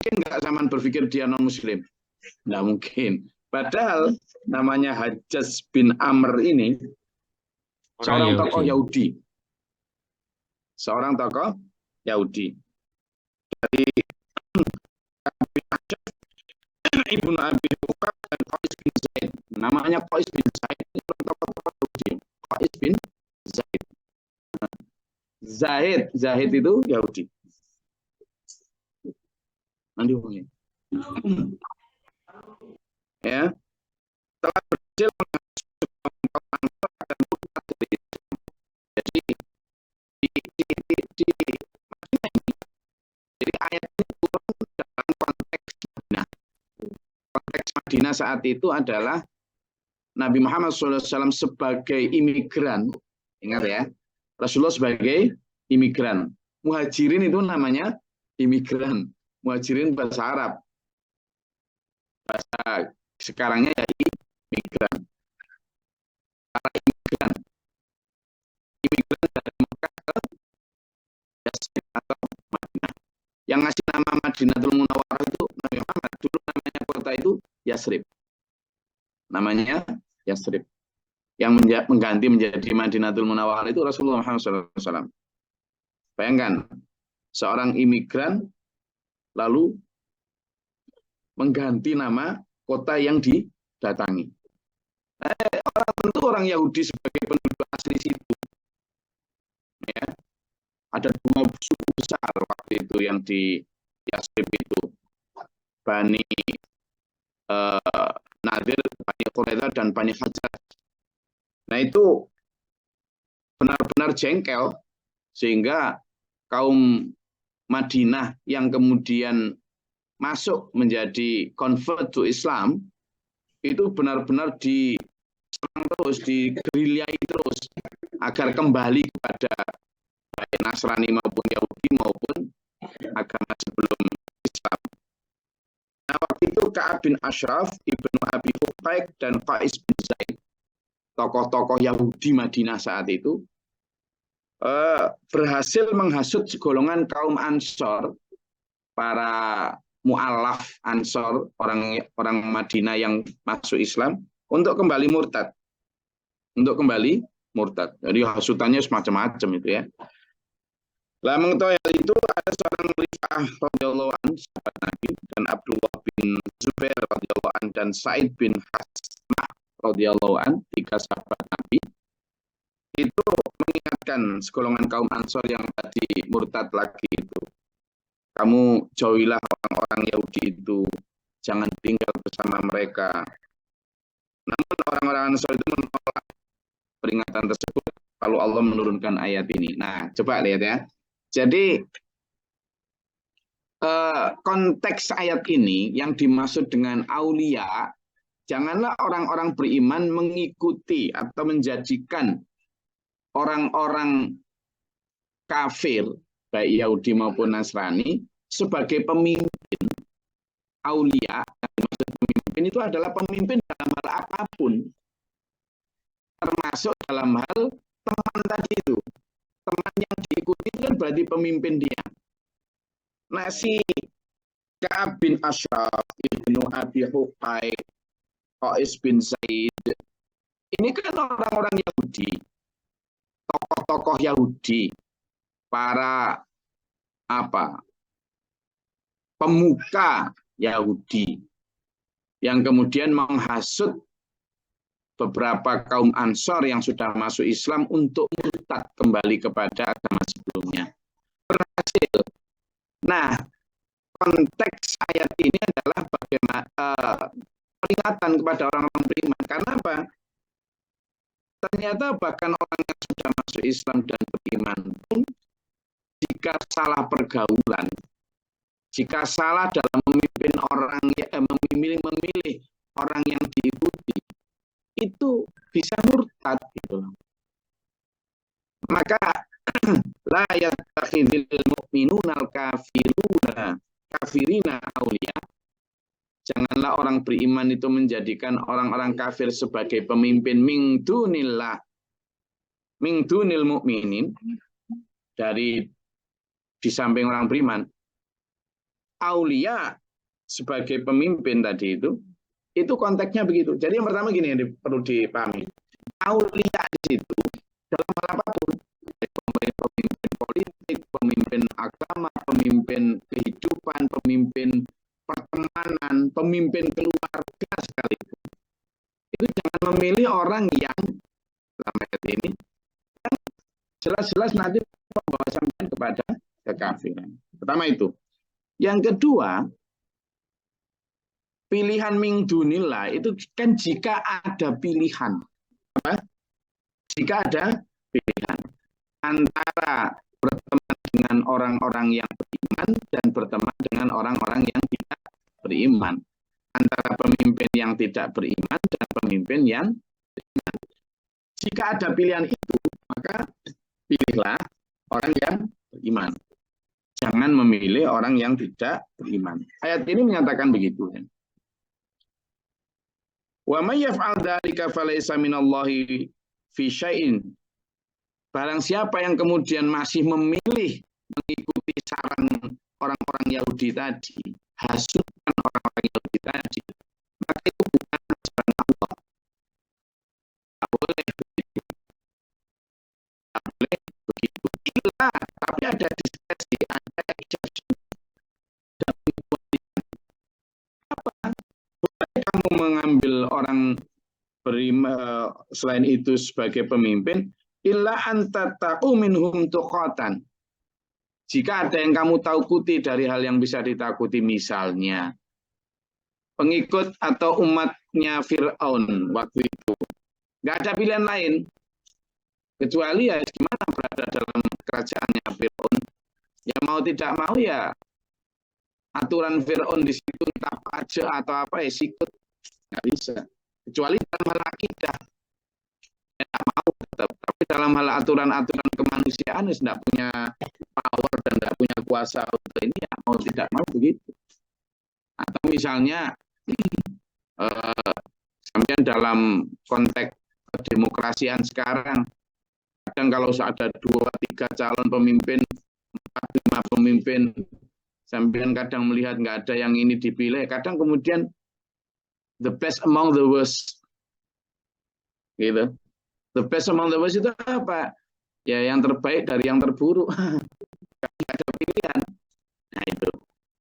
Mungkin nggak zaman berpikir dia non-muslim? Nggak mungkin. Padahal namanya Hajjaj bin Amr ini seorang tokoh Yahudi. Seorang tokoh Yahudi. Dari Ibnu Abi Hurairah dan Qais bin Zaid. Namanya Qais bin Zaid ini tokoh Yahudi. Qais bin Zaid. Zahid itu Yahudi. Nanti ya, telah berhasil jadi ayat ini turun dalam konteks Madinah. Konteks Madinah saat itu adalah Nabi Muhammad SAW sebagai imigran. Ingat ya, Rasulullah sebagai imigran. Muhajirin itu namanya imigran. Muhajirin bahasa Arab. Bahasa sekarangnya ya imigran. Para imigran. Imigran dari Mekah ke Yatsrib atau Madinah. Yang ngasih nama Madinatul Munawwarah itu Nabi Muhammad. Dulu namanya kota itu Yatsrib. Namanya Yatsrib. Yang mengganti menjadi Madinatul Munawwarah itu Rasulullah Muhammad SAW. Bayangkan, seorang imigran lalu mengganti nama kota yang didatangi. Orang Yahudi sebagai penduduk asli situ. Ya, ada dua suku besar waktu itu yang di Yatsrib itu. Bani Nadir, Bani Quraidah, dan Bani Khazraj. Nah itu benar-benar jengkel, sehingga kaum Madinah yang kemudian masuk menjadi convert to Islam, itu benar-benar diserang terus, digerilyai terus, agar kembali kepada baik Nasrani maupun Yahudi maupun agama sebelum Islam. Nah, waktu itu Ka'ab bin Ashraf, Ibnu Abi Hurairah, dan Qais bin Zaid, tokoh-tokoh Yahudi Madinah saat itu, berhasil menghasut segolongan kaum Ansor, para mu'alaf Ansor, orang Madinah yang masuk Islam, untuk kembali murtad. Untuk kembali murtad. Jadi hasutannya semacam-macam itu ya. Lah mengetahui hal itu ada seorang Rifa'ah radhiyallahu anhu, sahabat Nabi, dan Abdullah bin Zubair radhiyallahu anhu, dan Sa'id bin Hasmah radhiyallahu anhu, 3 sahabat Nabi. Itu mengingatkan segolongan kaum Ansor yang tadi murtad lagi itu. Kamu jauhilah orang-orang Yahudi itu, jangan tinggal bersama mereka. Namun orang-orang Ansor itu menolak peringatan tersebut, lalu Allah menurunkan ayat ini. Nah, coba lihat ya. Jadi konteks ayat ini yang dimaksud dengan aulia, janganlah orang-orang beriman mengikuti atau menjadikan orang-orang kafir, baik Yahudi maupun Nasrani, sebagai pemimpin. Aulia, yang dimaksud pemimpin itu adalah pemimpin dalam hal apapun, termasuk dalam hal teman tadi itu. Teman yang diikuti itu kan berarti pemimpin dia. Nah, si Ka'ab bin Ashraf, Ibnu Abi Hurairah, Qais bin Zaid, ini kan orang-orang Yahudi, tokoh-tokoh Yahudi, para pemuka Yahudi yang kemudian menghasut beberapa kaum Ansor yang sudah masuk Islam untuk murtad kembali kepada agama sebelumnya. Berhasil. Nah, konteks ayat ini adalah bagaimana peringatan kepada orang-orang beriman. Karena apa? Ternyata bahkan orang yang sudah masuk Islam dan beriman pun, jika salah pergaulan, jika salah dalam memimpin orang, memilih orang yang diikuti, itu bisa murtad gitu. Maka la yattakhidhul mu'minuna kafirina auliya. Janganlah orang beriman itu menjadikan orang-orang kafir sebagai pemimpin min dunil mu'minin, dari di samping orang beriman. aulia sebagai pemimpin tadi itu konteksnya begitu. Jadi yang pertama gini yang perlu dipahami. Aulia di situ dalam hal apapun, pemimpin politik, pemimpin agama, pemimpin kehidupan, pemimpin pertemanan, pemimpin keluarga sekalipun. Itu jangan memilih orang yang dalam ayat ini jelas-jelas nanti membawa sampai kepada kekafiran. Pertama itu. Yang kedua, pilihan min dunillah itu kan jika ada pilihan. Jika ada pilihan antara berteman dengan orang-orang yang beriman dan berteman dengan orang-orang yang tidak beriman. Antara pemimpin yang tidak beriman dan pemimpin yang beriman. Jika ada pilihan itu, maka pilihlah orang yang beriman. Jangan memilih orang yang tidak beriman. Ayat ini menyatakan begitu. Wa may yaf'al dzalika falaysa minallahi fi syai'in. Barang siapa yang kemudian masih memilih mengikuti saran orang-orang Yahudi tadi, hasutan orang-orang Yahudi tadi, maka itu bukan ajaran Allah. Tak boleh begitu. Tak boleh begitu. Illa, tapi ada diskresi, ada exception. Apa? Boleh kamu mengambil orang selain itu sebagai pemimpin, illa antataku minhum tuqatan. Jika ada yang kamu takuti dari hal yang bisa ditakuti, misalnya pengikut atau umatnya Fir'aun waktu itu, nggak ada pilihan lain kecuali ya gimana berada dalam kerajaannya Fir'aun. Ya mau tidak mau ya aturan Fir'aun di situ entah pajak atau apa ya sikut, nggak bisa. Kecuali dalam hal akidah, ya nggak mau tetap. Tapi dalam hal aturan-aturan kemanusiaan ya tidak punya power dan tidak punya kuasa untuk ini ya mau tidak mau begitu. Atau misalnya sampai dalam konteks demokrasian sekarang, kadang kalau ada 2-3 calon pemimpin, 4-5 pemimpin, sampean kadang melihat nggak ada yang ini dipilih, kadang kemudian the best among the worst, gitu. The best among the worst itu apa? Ya yang terbaik dari yang terburuk. Nggak ada pilihan. Nah itu.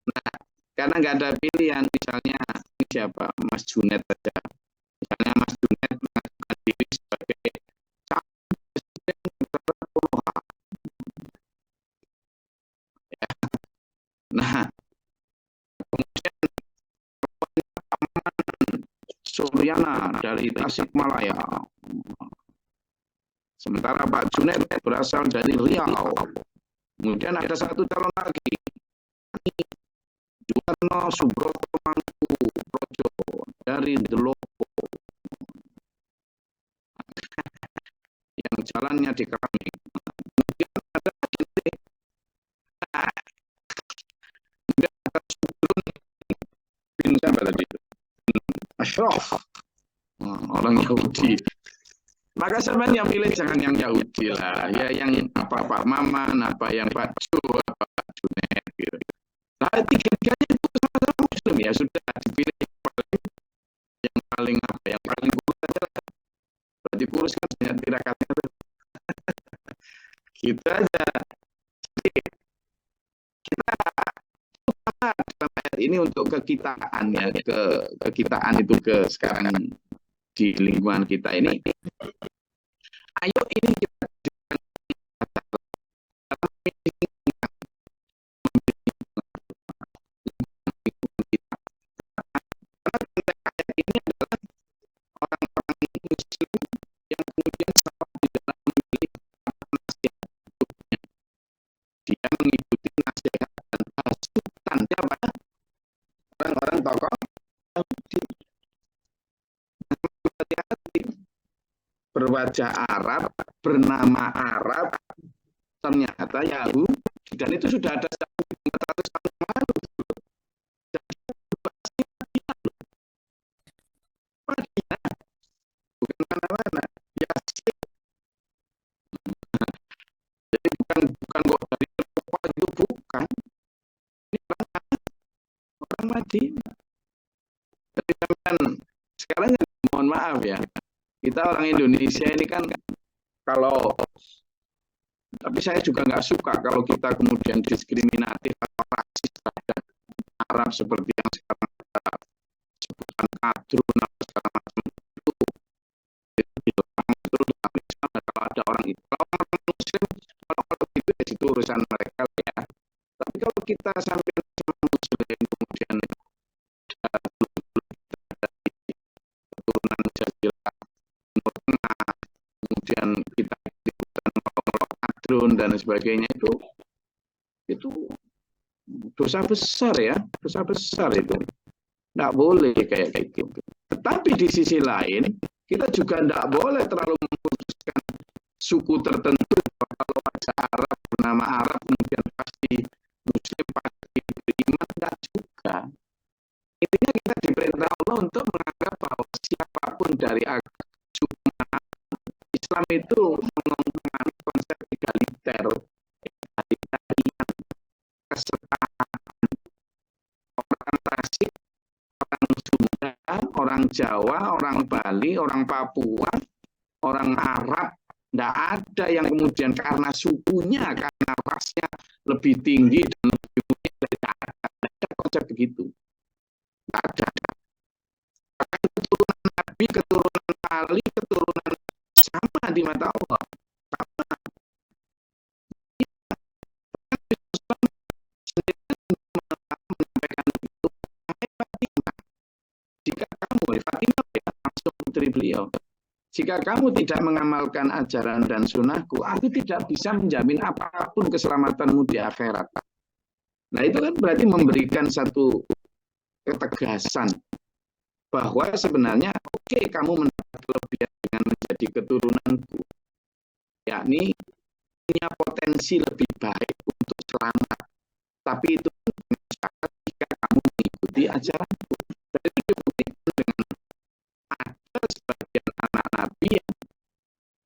Nah karena nggak ada pilihan, misalnya ini siapa? Mas Junet saja. Misalnya Mas Junet mengajukan diri sebagai calon presiden terpuluh. Ya. Nah kemudian Suryana dari Tasikmalaya. Sementara Pak Junet berasal dari Riau. Kemudian ada satu calon lagi, Juwarno Subroto Mangku Projo dari Delopo, yang jalannya di Keramik. Kemudian ada bin siapa tadi? Ashraf, orang Yahudi. Maka sebenarnya yang pilih jangan yang Yahudi lah, ya yang apa Pak Maman, apa yang Pak Ju, apa Pak Junet, gitu. Nah, tiga-tiganya itu sama-sama Muslim ya sudah dipilih yang paling apa, yang paling kurus saja. Berarti kurus kan banyak tirakatnya. Gitu aja. Jadi, kita dalam ayat ini untuk kekitaan ya, kekitaan itu ke sekarang di lingkungan kita ini. Ayo ini kita dia mengikuti nasihat dan hasutan siapa? Orang-orang tokoh Yahudi. Berwajah Arab, bernama Arab, ternyata Yahudi, dan itu sudah ada 400 tahun lalu. Bukan mana-mana. Ya, jadi bukan kok dari Eropa itu bukan. Ini Madinah. Tapi kan sekarang mohon maaf ya, kita orang Indonesia ini kan kalau, tapi saya juga nggak suka kalau kita kemudian diskriminatif atau rasis terhadap Arab seperti yang sekarang kita sebutkan kadrun atau segala macam itu dilarang terus dalam Islam. Kalau ada orang itu, kalau orang Muslim, kalau itu ya itu urusan mereka ya. Tapi kalau kita sampai Muslim kemudian keturunan Jazilah Timur Tengah, kemudian kita kadrun dan sebagainya, itu dosa besar ya, dosa besar itu. Nggak boleh kayak gitu. Tetapi di sisi lain, kita juga nggak boleh terlalu mengkhususkan suku tertentu. Kalau ada Arab bernama Arab, kemudian pasti Muslim, pasti beriman, nggak juga. Intinya kita diperintah Allah untuk menganggap bahwa siapapun dari suku Islam itu mengenai konsep egaliter, kesetaraan, orang Tasik, orang Sunda, orang Jawa, orang Bali, orang Papua, orang Arab, tidak ada yang kemudian karena sukunya, karena rasnya lebih tinggi dan lebih mulia dari ada konsep begitu. Tidak ada. Keturunan Nabi, keturunan Ali, keturunan sama di mata Allah. Sama. Jika kamu, Fatimah ya, langsung putri beliau, jika kamu tidak mengamalkan ajaran dan sunnahku, aku tidak bisa menjamin apapun keselamatanmu di akhirat. Nah itu kan berarti memberikan satu ketegasan bahwa sebenarnya oke, kamu mendapat kelebihan dengan menjadi keturunanku, yakni punya potensi lebih baik untuk selamat. Tapi itu dengan syarat jika kamu mengikuti ajaranku. Jadi dibuktikan dengan ada sebagian anak Nabi yang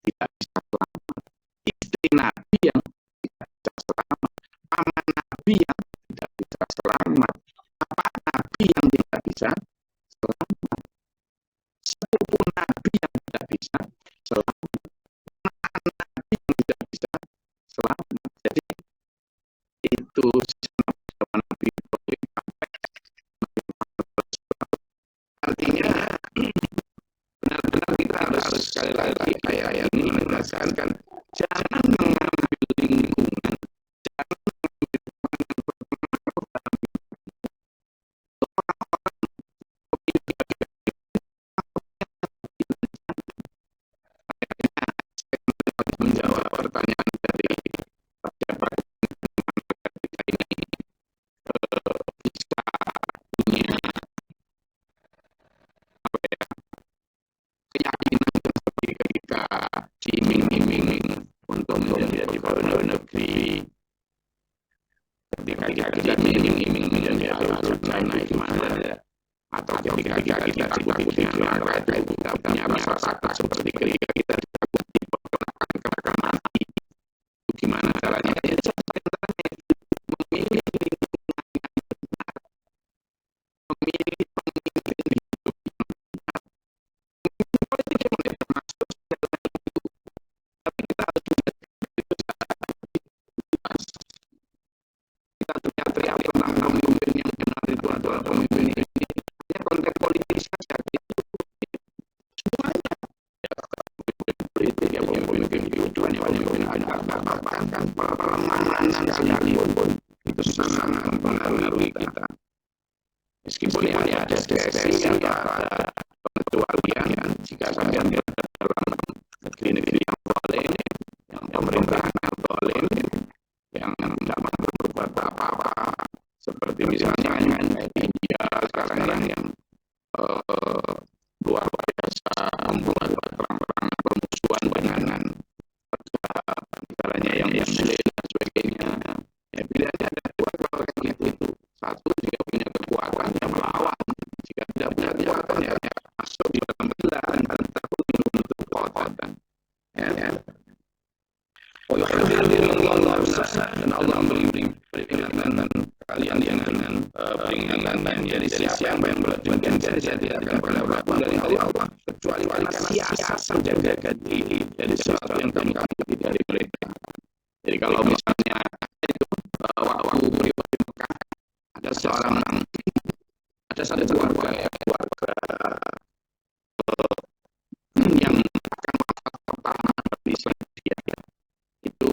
tidak bisa selamat, istri Nabi yang tidak bisa selamat, paman Nabi yang tidak bisa selamat, bapak Nabi yang tidak bisa selamat, sepupu Nabi yang tidak bisa selamat, anak Nabi yang tidak bisa selamat. Jadi itu Nabi Ibrahim. Artinya benar-benar kita harus sekali lagi ayat ini menegaskan, jangan mengambil lingkungan, jangan mengambil menjawab pertanyaan dari siapa ini bisa punya keyakinan seperti ketika diiming-iming untuk menjadi pegawai negeri, ketika kita diiming-iming menjadi ahli surga gimana ya, atau ketika kita ditakuti dengan neraka itu kita punya rasa takut seperti ketika kita ditakuti akan mati, gimana caranya? Ya memilih teriak tentang pemimpin yang benar itu adalah pemimpin ini. Hanya konteks politis saja itu semuanya. Politik yang pemimpin tujuannya pemimpin bahkan permanen sekalipun itu sangat mempengaruhi kita. Meskipun ya ada sesi antara pengecualian jika kalian dalam negeri-negeri yang boleh, yang pemerintahan yang boleh, yang tidak mampu berbuat apa-apa, seperti misalnya India sekarang yang luar biasa membuat perang-perang permusuhan dengan negaranya yang Muslim dan sebagainya. Ya, pilihannya ada dua kalau itu. Satu, dia punya kekuatan yang melawan. Jika tidak punya kekuatan, ya masuk di dalam belahan dan takut untuk kekuatan. Ya. Dan Allah memberi peringatan kalian dengan peringatan yang yang berlebihan jadi akan berlaku dari Allah kecuali karena siasat menjaga diri dari sesuatu yang kami dari mereka. Jadi kalau misalnya itu waktu di Mekah ada satu keluarga yang akan pertama di Islam itu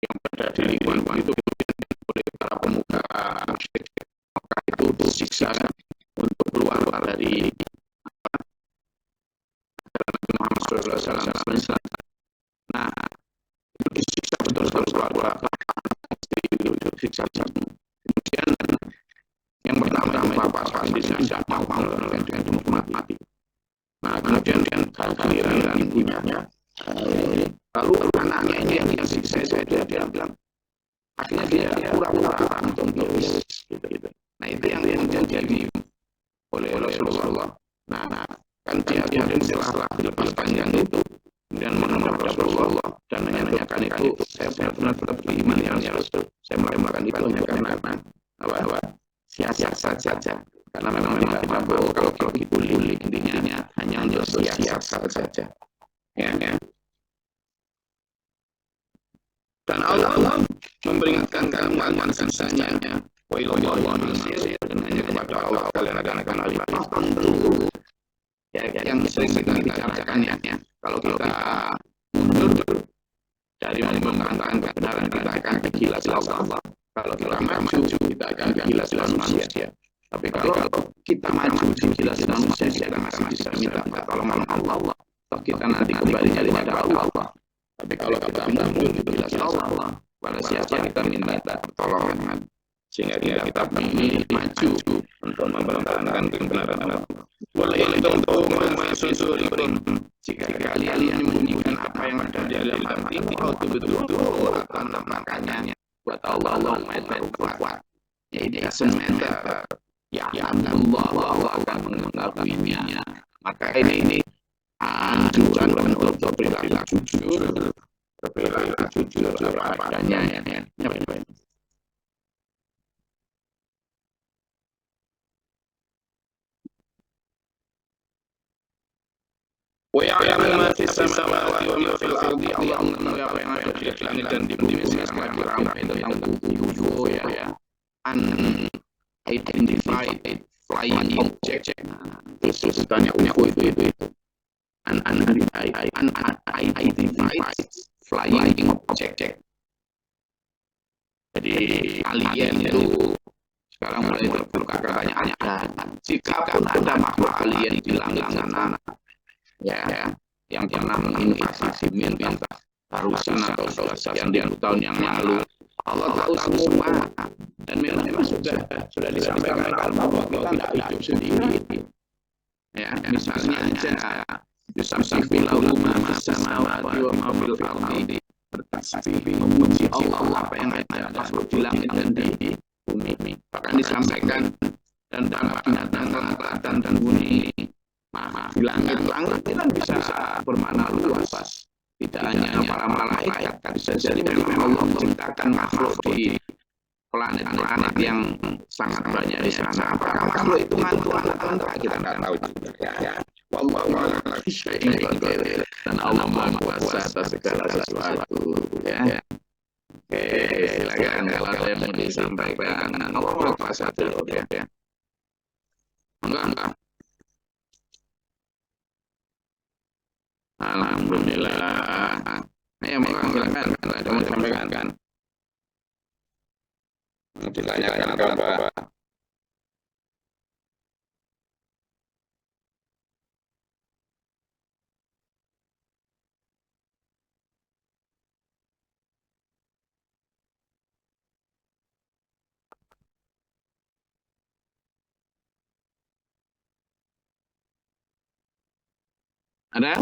yang pada di lingkungan itu oleh para pemuka musyrik Mekah itu disiksa untuk keluar dari Muhammad SAW. Nah, itu disiksa betul-betul keluar itu disiksa. Kemudian yang pertama itu bapak sendiri tidak mau dengan hukuman mati. Nah, kemudian kehadiran ibunya, lalu anaknya ini yang disiksa dia bilang, akhirnya dia pura-pura untuk gitu. Nah, itu yang jadi oleh Rasulullah. Nah, kan dia kemudian setelah dilepaskan yang itu, kemudian menghadap Rasulullah dan menanyakan itu, saya benar-benar beriman ya Rasul. Saya melakukan itu hanya karena bahwa siasat saja. Karena memang kita tahu kalau dibully intinya hanya untuk siasat saja. Ya. Dan Allah memperingatkan kalian sisanya. Wailallahu al-masir, dan hanya kepada Allah kalian akan alifah tentu. Ya, yang sering kita bicarakan ya. Kalau kita mundur dari membangkangkan kebenaran, kita akan kegilas Allah. Kalau kita maju, kita akan kegilas manusia. Tapi kalau kita maju di gilas manusia, kita akan bisa minta pertolongan Allah. Toh kita nanti kembali kepada Allah. Tapi kalau kita mundur di gilas Allah, pada siapa kita minta pertolongan, sehingga kita ini maju untuk mempertahankan kebenaran Allah. Boleh untuk masuk jika kalian menyembunyikan apa yang ada di dalam hati, betul-betul akan makanya buat Allah kuat. Ini semeter. Ya Allah akan mengetahuinya. Maka ini anjuran untuk berperilaku jujur apa adanya ya. ويعلم ما في السماوات وما في الأرض. Allah mengetahui apa yang ada di langit dan di bumi. Sekarang lagi ramai tentang UFO ya. Unidentified flying object. Terus tanya UFO itu. Unidentified flying object. Jadi alien itu sekarang mulai terbuka katanya ada. Jika pun ada makhluk alien di langit sana, ya, yang pernah menginvasi bumi entah barusan atau sekian tahun yang lalu, Allah tahu semua dan memang sudah disampaikan bahwa kita tidak hidup sendiri. Ya, misalnya aja yusabbihu lahu ma fis samawati wa ma fil ardi, bertasbih memuji Allah apa yang ada di langit dan di bumi. Bahkan disampaikan dan para binatang kelatan dan bunyi. Di langit itu kan bisa bermakna luas. Tidak hanya para malaikat, bisa jadi memang Allah menciptakan makhluk di planet-planet yang sangat banyak di sana. Apakah makhluk itu ngantuk atau enggak, kita tidak tahu juga ya. Wallahu a'lam bishawab. Dan Allah Maha Kuasa atas segala sesuatu ya. Oke, silakan kalau ada yang mau disampaikan. Allah Maha Kuasa dulu ya. Enggak. Alhamdulillah. Ayo silakan, ada mau disampaikan kan? Ditanyakan apa? Ada?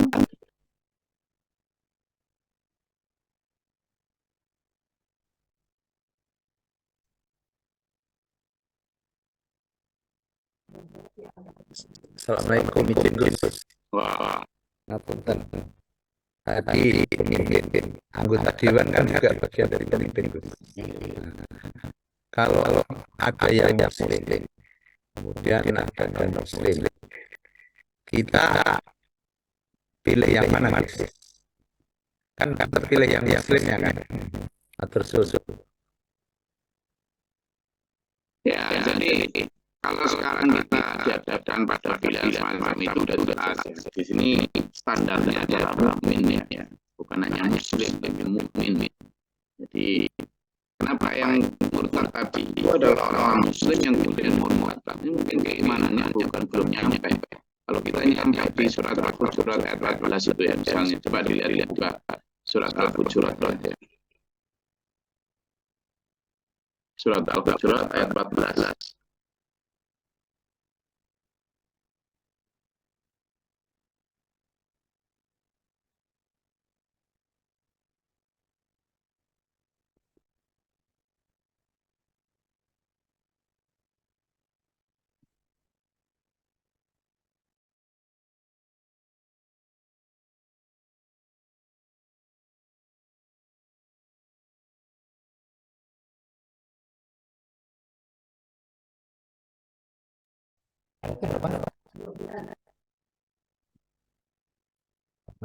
Assalamualaikum izin Gus. Wah. Ngapunten. Tadi pemimpin anggota dewan kan juga bagian dari pemimpin Gus. Kalau ada yang muslim kemudian ada non muslim. Kita pilih yang mana, guys? Kan kita pilih yang muslimnya kan, atau susu. Ya, jadi kalau sekarang kita dihadapkan pada pilihan semacam itu sudah jelas. Di sini standarnya adalah mukmin ya, bukan hanya muslim tapi mukmin. Jadi kenapa yang murtad tadi itu adalah orang muslim yang kemudian murtad? Ini mungkin keimanannya belum nyampe. Kalau kita nyampe di surat Al-Hujurat ayat 14 itu ya, misalnya coba dilihat juga surat Al-Hujurat ya. Surat Al-Hujurat ayat 14.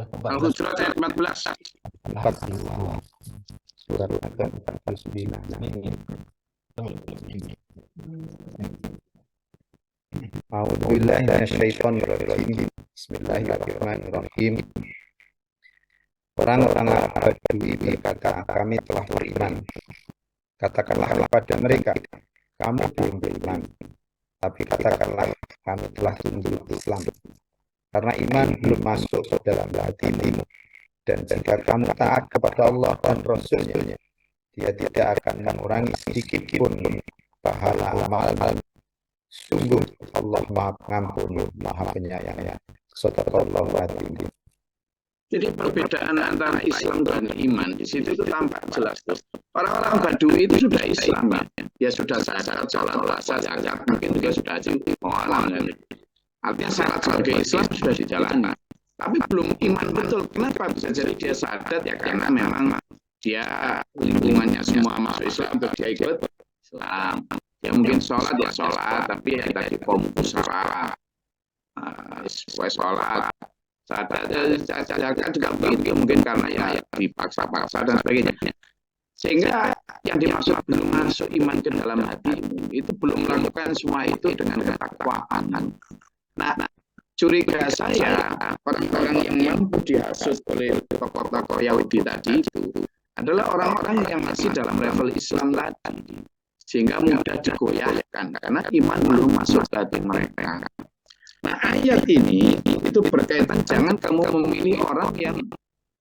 Al-Hujurat ayat 14. Surat 49. A'udzubillahi minasyaitonirrajim. Bismillahirrahmanirrahim. Orang-orang Badui berkata, kami telah beriman. Katakanlah kepada mereka, kamu belum beriman. Tapi katakanlah, kami telah tunduk Islam. Karena iman belum masuk ke dalam hatimu. Dan jika kamu taat kepada Allah dan Rasul-Nya, Dia tidak akan mengurangi sedikit pun pahala amal. Sungguh Allah Maha Pengampun, Maha Penyayang. Shadaqallahu adzim. Jadi perbedaan antara Islam dan iman di situ itu tampak jelas. Orang-orang Badui itu sudah Islam ya, dia sudah sadar sholat puasa zakat, mungkin juga sudah haji umrah. Artinya syarat sebagai Islam sudah dijalankan, tapi belum iman betul. Kenapa bisa jadi dia sadar? Ya karena memang dia lingkungannya semua masuk Islam, untuk dia ikut Islam. Ya mungkin sholat ya sholat, tapi ya tadi fokus sholat, sholat. Zakat juga begitu, mungkin karena ya dipaksa-paksa dan sebagainya. Sehingga yang dimaksud belum masuk iman ke dalam hatimu itu belum melakukan semua itu dengan ketakwaan. Nah, curiga saya orang-orang yang mampu dihasut oleh tokoh-tokoh Yahudi tadi itu adalah orang-orang yang masih dalam level Islam tadi, sehingga mudah digoyahkan karena iman belum masuk ke hati mereka. Nah, ayat ini itu berkaitan jangan kamu memilih orang yang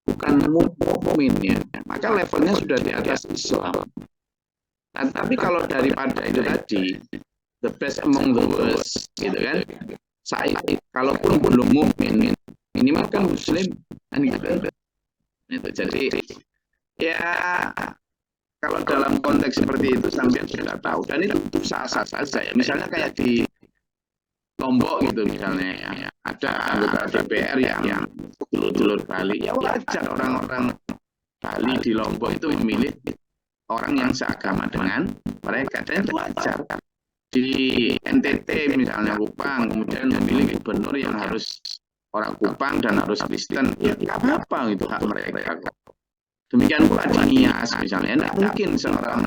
bukan mukmin ya, maka levelnya sudah di atas Islam. Nah, tapi kalau daripada itu tadi the best among the worst gitu kan, saya kalaupun belum mukmin minimal kan muslim kan gitu. Itu jadi ya kalau dalam konteks seperti itu sampai sudah tahu, dan itu sah-sah saja ya. Misalnya kayak di Lombok gitu misalnya ya, ada anggota DPR yang dulur-dulur Bali, ya wajar orang-orang Bali di Lombok itu memilih orang yang seagama dengan mereka, dan itu wajar. Di NTT misalnya Kupang kemudian memilih gubernur yang harus orang Kupang dan harus Kristen, ya nggak apa-apa, itu hak mereka. Demikian pula di Nias misalnya, tidak mungkin seorang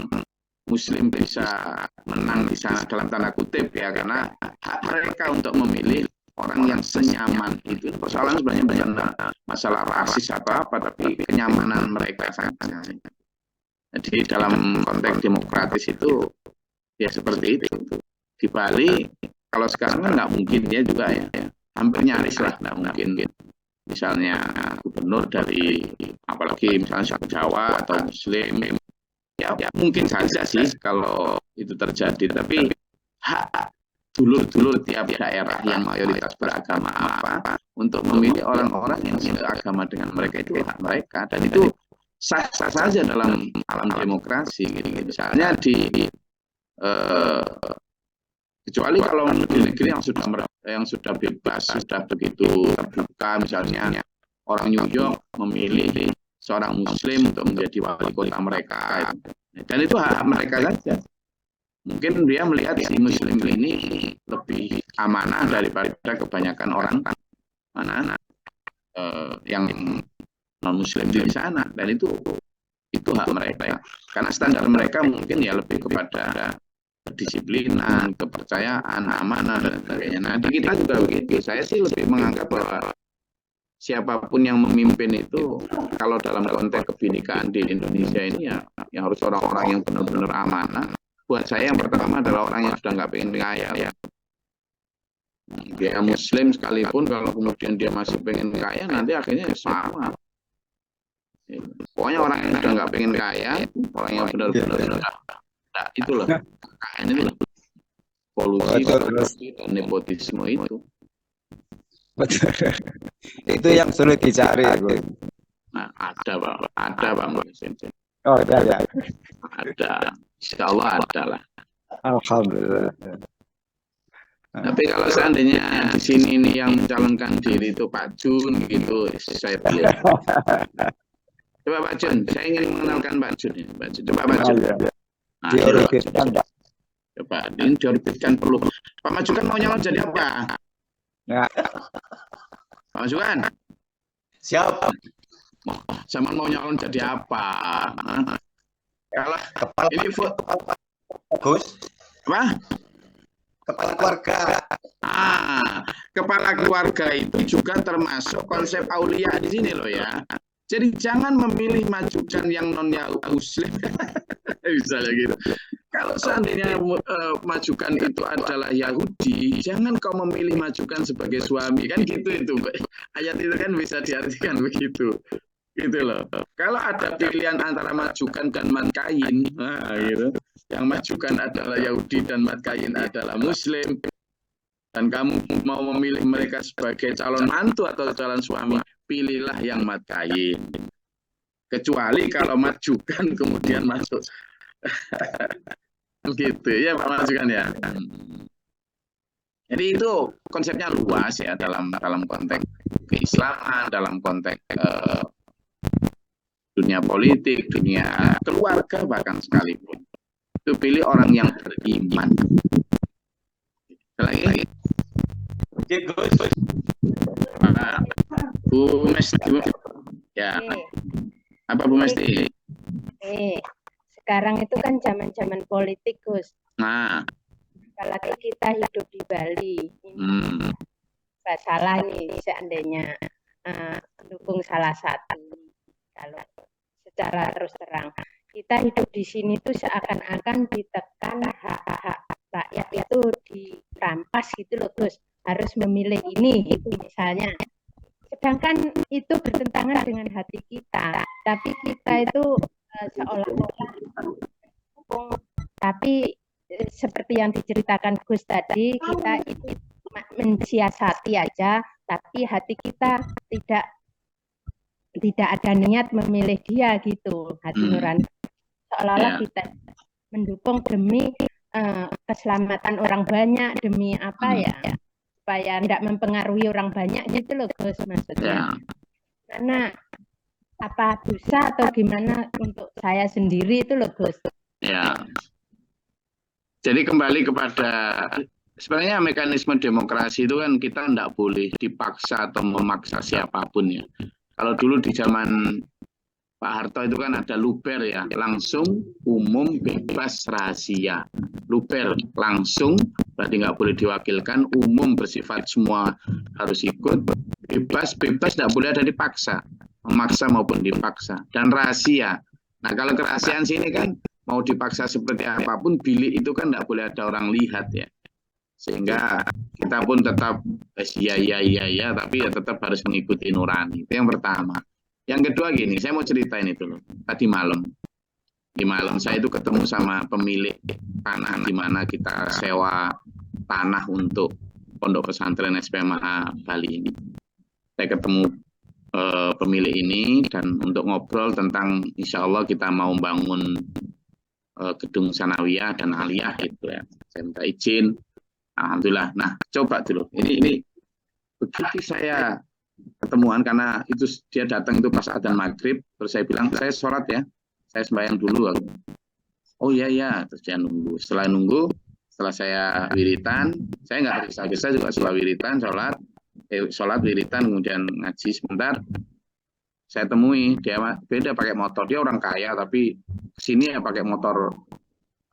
Muslim bisa menang di sana dalam tanda kutip ya, karena hak mereka untuk memilih orang yang senyaman itu. Persoalan sebenarnya bukan masalah rasis atau apa, tapi kenyamanan mereka saja. Jadi dalam konteks demokratis itu ya seperti itu. Di Bali kalau sekarang kan nggak mungkin ya juga ya, hampir nyaris lah nggak mungkin. Misalnya gubernur dari apalagi misalnya suku Jawa atau Muslim. Ya mungkin saja sih kalau itu terjadi, tapi hak dulur-dulur tiap daerah yang mayoritas beragama apa untuk memilih orang-orang yang seagama dengan mereka itu hak mereka, dan itu sah-sah saja dalam alam demokrasi gitu. Misalnya kecuali kalau negeri-negeri yang sudah bebas, sudah begitu terbuka, misalnya orang New York memilih seorang Muslim untuk menjadi wali kota mereka, dan itu hak mereka saja. Mungkin dia melihat si Muslim ini lebih amanah daripada kebanyakan orang mana yang non Muslim di sana, dan itu hak mereka. Karena standar mereka mungkin ya lebih kepada kedisiplinan, kepercayaan, amanah dan sebagainya. Nah, di kita juga begitu. Saya sih lebih menganggap bahwa siapapun yang memimpin itu, kalau dalam konteks kebinekaan di Indonesia ini ya harus orang-orang yang benar-benar amanah. Buat saya yang pertama adalah orang yang sudah nggak pengen kaya. Ya. Dia Muslim sekalipun, kalau kemudian dia masih pengen kaya, nanti akhirnya sama. Pokoknya orang yang sudah nggak pengen kaya, orang yang benar-benar itu loh, KKN itu loh, polusi dan nepotisme itu. Betul. Itu yang sulit dicari. Nah, ada bang. Oh ya. Ada, insya Allah ada lah. Alhamdulillah. Tapi kalau seandainya di sini ini yang mencalonkan diri itu Pak Jun gitu, saya pilih. Coba Pak Jun, saya ingin mengenalkan Pak Jun. Coba Pak Jun. Nah, diorbitkan, Pak. Coba, ini diorbitkan perlu. Pak Majukan mau nyalon jadi apa? Ya. Pak Majukan. Siap. Sama mau nyalon jadi apa? Kalau Kepala ini Gus. apa? Kepala keluarga. Kepala keluarga itu juga termasuk konsep aulia di sini loh ya. Jadi jangan memilih majukan yang non Muslim, misalnya gitu. Kalau seandainya majukan itu adalah Yahudi, jangan kau memilih majukan sebagai suami, kan gitu itu. Ayat itu kan bisa diartikan begitu. Gitu loh. Kalau ada pilihan antara majukan dan matkain, gitu. Yang majukan adalah Yahudi dan matkain adalah Muslim, dan kamu mau memilih mereka sebagai calon mantu atau calon suami, pilihlah yang matkain. Kecuali kalau majukan kemudian masuk. Gitu ya Pak Majukan ya. Jadi itu konsepnya luas ya dalam konteks keislaman, dalam konteks dunia politik, dunia keluarga bahkan sekalipun. Itu pilih orang yang beriman. Lagi. Bu Mesti. Ya. Apa Bu Mesti? Sekarang itu kan zaman-zaman politik, Gus. Nah. Kalau kita hidup di Bali, salah nih seandainya mendukung salah satu. Kalau secara terus terang, kita hidup di sini tuh seakan-akan ditekan hak-hak rakyat itu dirampas gitu loh, Gus. Harus memilih ini, itu misalnya. Sedangkan itu bertentangan dengan hati kita. Tapi kita itu seolah-olah tapi seperti yang diceritakan Gus tadi, kita itu mensiasati aja, tapi hati kita tidak ada niat memilih dia gitu, hati nurani. Seolah-olah kita mendukung demi keselamatan orang banyak, demi apa ya, supaya tidak mempengaruhi orang banyak gitu loh Gus maksudnya. Karena apa dosa atau gimana untuk saya sendiri itu loh Gus. Ya. Jadi kembali kepada sebenarnya mekanisme demokrasi itu kan kita tidak boleh dipaksa atau memaksa siapapun ya. Kalau dulu di zaman Pak Harto itu kan ada luber ya, langsung, umum, bebas, rahasia. Luber langsung, berarti nggak boleh diwakilkan, umum bersifat semua harus ikut, bebas tidak boleh ada dipaksa, memaksa maupun dipaksa, dan rahasia. Nah kalau kerahasiaan sini kan mau dipaksa seperti apapun, bilik itu kan tidak boleh ada orang lihat ya. Sehingga kita pun tetap ya, tapi ya tetap harus mengikuti nurani. Itu yang pertama. Yang kedua gini, saya mau ceritain itu loh. Tadi malam, di malam saya itu ketemu sama pemilik tanah di mana kita sewa tanah untuk Pondok Pesantren SPMH Bali ini. Saya ketemu pemilik ini dan untuk ngobrol tentang insya Allah kita mau bangun gedung sanawiyah dan aliyah gitu ya. Saya minta izin, alhamdulillah. Nah, coba dulu. Ini begitu saya ketemuan karena itu dia datang itu pas adzan maghrib, terus saya bilang saya sholat ya, saya sembahyang dulu. Oh iya ya, terus dia nunggu. Setelah saya wiritan, saya nggak tergesa-gesa juga setelah wiritan, sholat wiritan, kemudian ngaji sebentar. Saya temui dia beda pakai motor, dia orang kaya tapi kesini ya pakai motor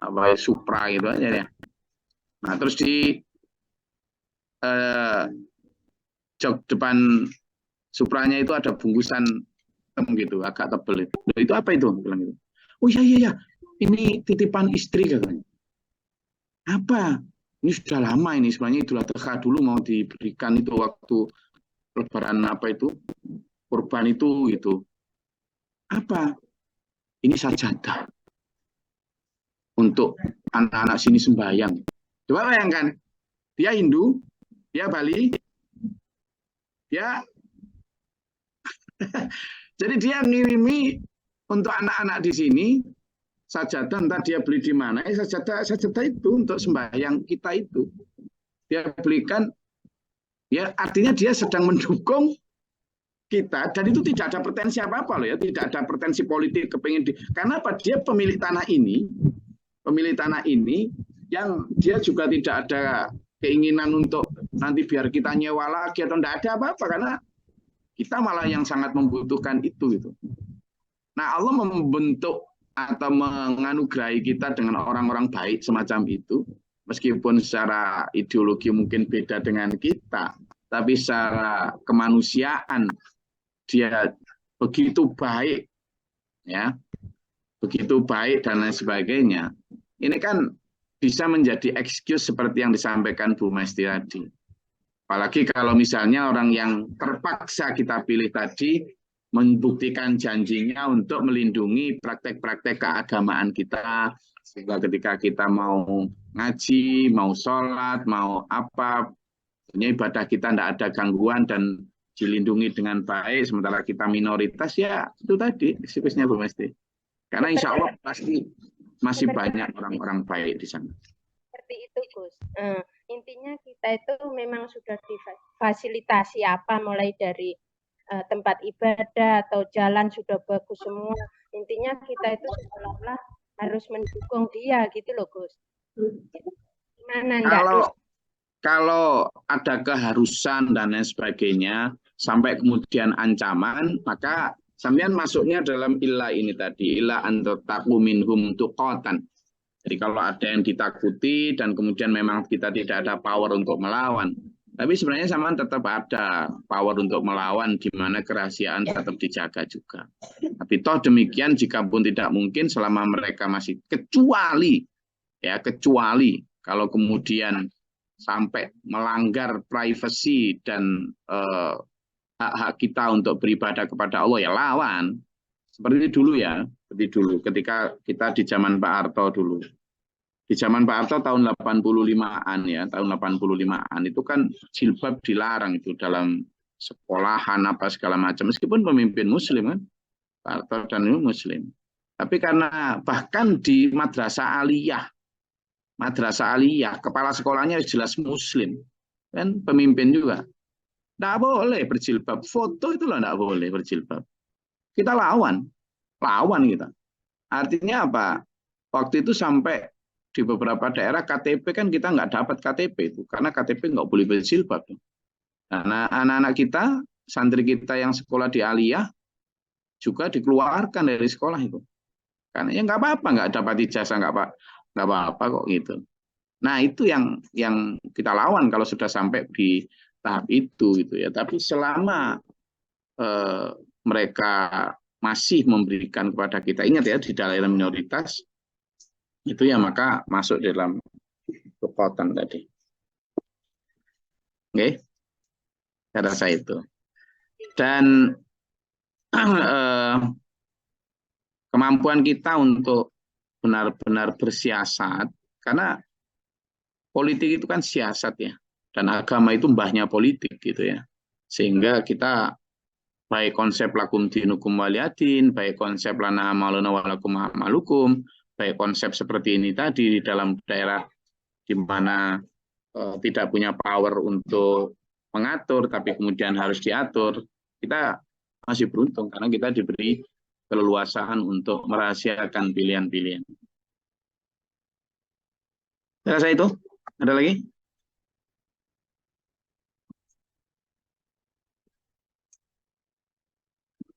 apa Supra gitu aja ya. Nah terus di jok depan Supranya itu ada bungkusan gitu, agak tebel itu. Loh, itu apa itu? Bilang gitu. Oh iya iya ya, ini titipan istri katanya. Apa? Ini sudah lama ini sebenarnya Idul Adha dulu mau diberikan itu waktu lebaran apa itu kurban itu gitu. Apa? Ini sajadah untuk anak-anak sini sembahyang. Coba bayangkan, dia Hindu, dia Bali, dia jadi dia ngirimi untuk anak-anak di sini sajadah, entah dia beli di mana, sajadah itu untuk sembahyang kita itu. Dia belikan, ya artinya dia sedang mendukung kita, dan itu tidak ada pretensi apa-apa loh ya, tidak ada pretensi politik kepingin karena apa? Dia pemilik tanah ini yang dia juga tidak ada keinginan untuk nanti biar kita nyewa lagi atau tidak ada apa-apa, karena kita malah yang sangat membutuhkan itu gitu. Nah Allah membentuk atau menganugerahi kita dengan orang-orang baik semacam itu, meskipun secara ideologi mungkin beda dengan kita, tapi secara kemanusiaan dia begitu baik, ya, begitu baik dan lain sebagainya. Ini kan bisa menjadi excuse seperti yang disampaikan Bu Mesti tadi. Apalagi kalau misalnya orang yang terpaksa kita pilih tadi membuktikan janjinya untuk melindungi praktek-praktek keagamaan kita, sehingga ketika kita mau ngaji, mau sholat, mau apa, ibadah kita tidak ada gangguan dan dilindungi dengan baik, sementara kita minoritas, ya itu tadi siklusnya Bu Mesti. Karena insya Allah pasti masih banyak orang-orang baik di sana. Seperti itu Gus. Intinya kita itu memang sudah difasilitasi apa, mulai dari tempat ibadah atau jalan sudah bagus semua. Intinya kita itu seolah-olah harus mendukung dia gitu loh Gus. Gimana kalau ada keharusan dan lain sebagainya sampai kemudian ancaman, maka sampean masuknya dalam ilah ini tadi, ilah antaku minhum tuqatan. Jadi kalau ada yang ditakuti dan kemudian memang kita tidak ada power untuk melawan, tapi sebenarnya sampean tetap ada power untuk melawan, di mana kerahasiaan tetap dijaga juga. Tapi toh demikian, jika pun tidak mungkin selama mereka masih kecuali kalau kemudian sampai melanggar privasi dan hak-hak kita untuk beribadah kepada Allah, ya lawan. Seperti dulu ya, ketika kita di zaman Pak Harto dulu. Di zaman Pak Harto tahun 85-an ya, tahun 85-an itu kan jilbab dilarang itu dalam sekolahan apa segala macam, meskipun pemimpin muslim kan, Pak Harto dan itu muslim. Tapi karena bahkan di madrasah aliyah, kepala sekolahnya jelas muslim, kan pemimpin juga. Tidak boleh berjilbab, foto itu loh tidak boleh berjilbab. Kita lawan kita. Artinya apa? Waktu itu sampai di beberapa daerah KTP kan kita nggak dapat KTP itu, karena KTP nggak boleh berjilbab. Nah, anak-anak kita, santri kita yang sekolah di aliyah juga dikeluarkan dari sekolah itu. Karena ya nggak apa-apa, nggak dapat ijazah, nggak apa-apa kok gitu. Nah itu yang kita lawan kalau sudah sampai di tahap itu gitu ya. Tapi selama mereka masih memberikan kepada kita, ingat ya, di daerah minoritas itu ya, maka masuk dalam kekuatan tadi. Oke, saya rasa itu. Dan kemampuan kita untuk benar-benar bersiasat, karena politik itu kan siasat ya, dan agama itu mbahnya politik gitu ya, sehingga kita baik konsep lakum dinukum waliyadin, baik konsep lana amaluna walakum amalukum, baik konsep seperti ini tadi di dalam daerah di mana tidak punya power untuk mengatur, tapi kemudian harus diatur, kita masih beruntung karena kita diberi keleluasaan untuk merahasiakan pilihan-pilihan. Saya rasa itu. Ada lagi?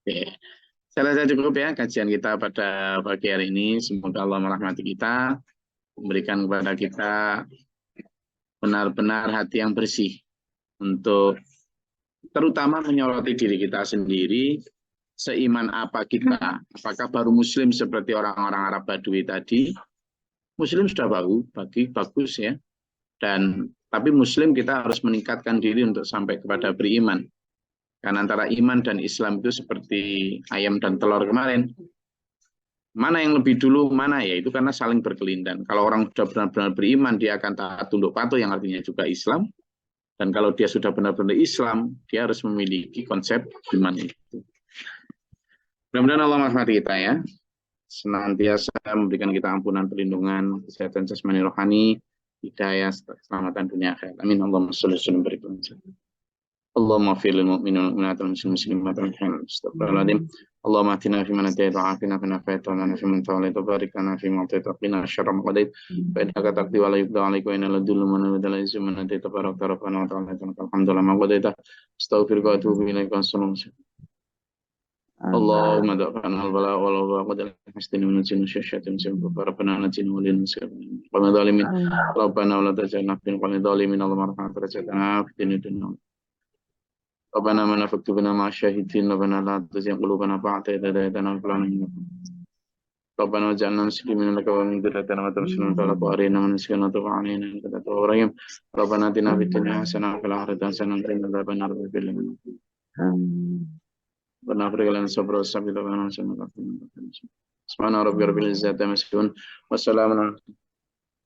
Oke. Saya rasa cukup ya kajian kita pada pagi hari ini. Semoga Allah merahmati kita, memberikan kepada kita benar-benar hati yang bersih untuk terutama menyoroti diri kita sendiri, seiman apa kita, apakah baru muslim seperti orang-orang Arab Badui tadi. Muslim sudah bagus ya, dan tapi muslim kita harus meningkatkan diri untuk sampai kepada beriman. Karena antara iman dan Islam itu seperti ayam dan telur kemarin. Mana yang lebih dulu, mana ya, itu karena saling berkelindan. Kalau orang sudah benar-benar beriman, dia akan taat tunduk patuh yang artinya juga Islam. Dan kalau dia sudah benar-benar Islam, dia harus memiliki konsep iman itu. Mudah-mudahan Allah merahmati kita ya. Senantiasa memberikan kita ampunan, perlindungan, kesehatan jasmani rohani, hidayah, keselamatan dunia akhirat. Amin. Allahumma sholli wa sallim berikan. Allahumma fil mu'minin wal mu'minat wal muslimin wal muslimat. Astagfirullahaladzim. Allahumma atina fi man hadayta wa afina fi man afayta wa lana fi man tawallayta wa barik lana fi ma atayta wa qina syarra ma qadait. Fa innaka taqdi wa la yuqda 'alaika wa innal dhulma man la yuzil man hadayta tabaraka rabbana wa ta'ala alhamdulillah ma qadaita. Astaghfiruka wa atubu ilaika. Allahumma da'fana al-bala wal waqad al-mustaqim min syai'atin sirfa rabbana najina wa lin muslimin wa zalimin rabbana wa la taj'alna fil qawmi zalimin Allahumma arhamna darajatana fid dunya Rabbana man faktubna ma syahidin rabbana la tuzigh qulubana ba'da idh hadaytana wa hab lana min ladunka Rabbana waj'alna muslimin laka wa min dhurriyyatina ummatan muslimatan wa arina man asyana wa ta'ala innaka tawwabur rahim Rabbana atina fid dunya hasanah wa fil akhirati hasanah wa qina adzaban nar Rabbana afrigh lana sabra wa sabita wa lana subhana rabbika rabbil izzati amma yasifun wa salamun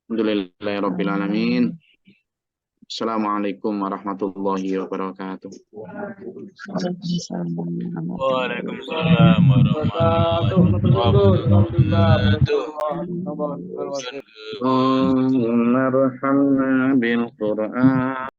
alhamdulillahi rabbil alamin. Assalamualaikum warahmatullahi wabarakatuh. Waalaikumsalam warahmatullahi wabarakatuh. Allahumma arhamna bil Qur'an